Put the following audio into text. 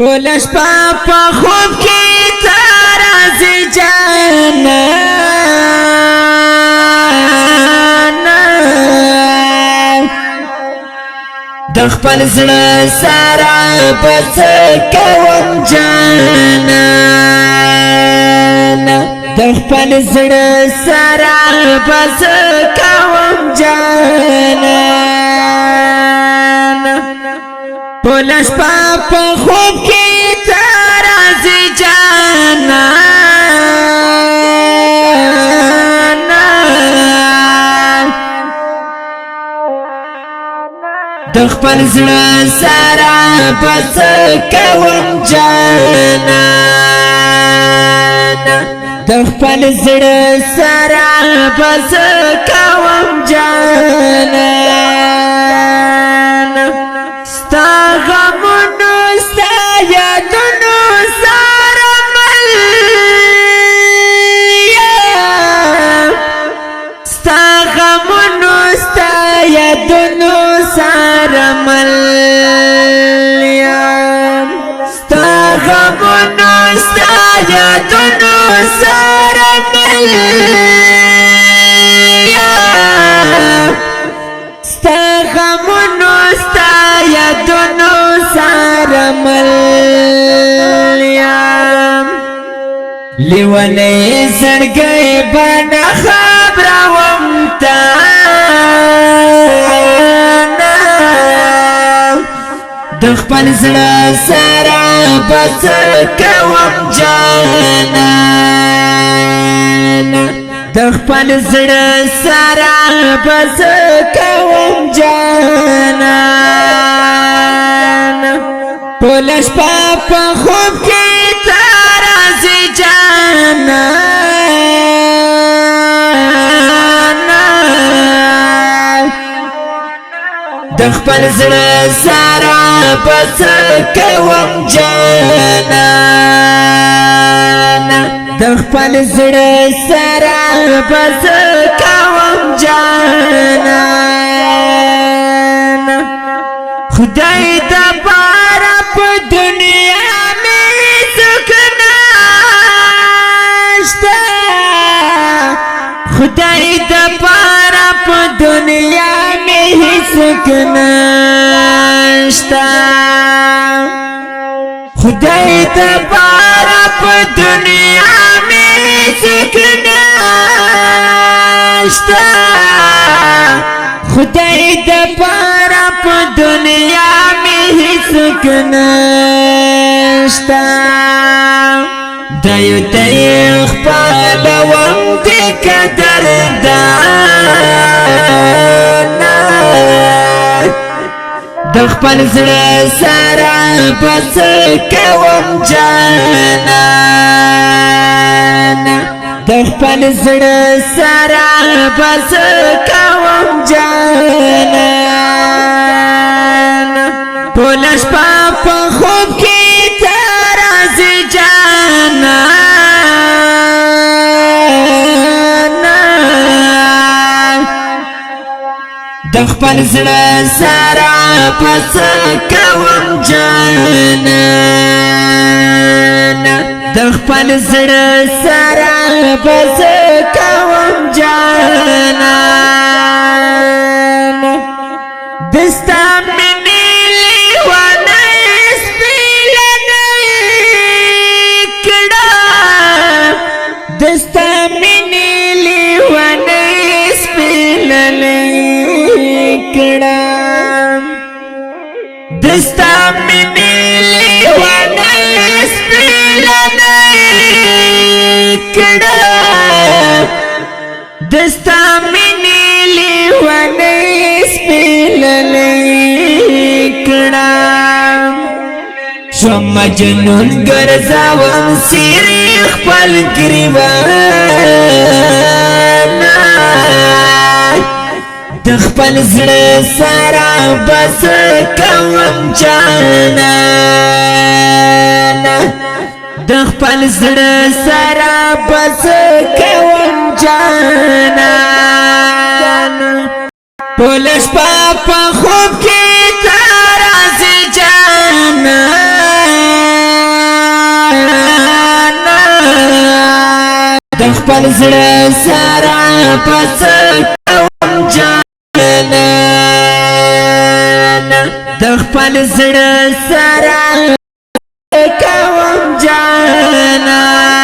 ټول شپه په خوب کې ته راځې جانانه د خپل زړه سره به څه کوم جانانه د خپل زړه سره به څه کوم جانانه ټول شپه په خوب کې ته راځې جانانه د خپل زړه سره به څه کوم جانانه د خپل زړه سره به څه کوم جانانه ستا غمونو ستا یادونو سره مل یم ستا غمونو ستا یادونو سره مل یم ستا غمونو ستا یادونو سره مل یم ستا غمونو ستا یادونو سره مل یم لیونی زړګی به نه خبروم تانه د خپل زړه سره به څه کوم جانانه د خپل زړه سره به څه کوم جانانه ټول شپه په خوب کې ته راځې جانانه د خپل زړه سره به څه کوم جانانه د خپل زړه سره به څه کوم جانانه خدای د پاره په دنیا مې څوک نشته خدای د پاره په دنیا مې هیڅوک نشته خدای د پاره په دنیا مې څوک نشته خدای د پاره په دنیا مې هیڅوک نشته دایو ته خپلوم د قدردانه د خپل زړه سره به څه کوم جانانه د خپل زړه سره به څه کوم جانانه ټول شپه په خوب کې ته راځې جانانه د خپل زړه سره به څه کوم جانانه د خپل زړه سره به څه کوم جانانه دستا مینې لیونی سپیلنی کړه دستا مینې لیونی سپیلنی کړه دستا مینې لیونی سپیلنی کړه دستا مینې لیونی سپیلنی کړه شو مجنون ګرځاوم سیری خپل ګریوانه د خپل زړه سره به څه کوم جانانه د خپل زړه سره به څه کوم جانانه ټول شپه په خوب کې ته راځې جانانه خپل زړه سره پس کوم جانان د خپل زړه سره کوم جانان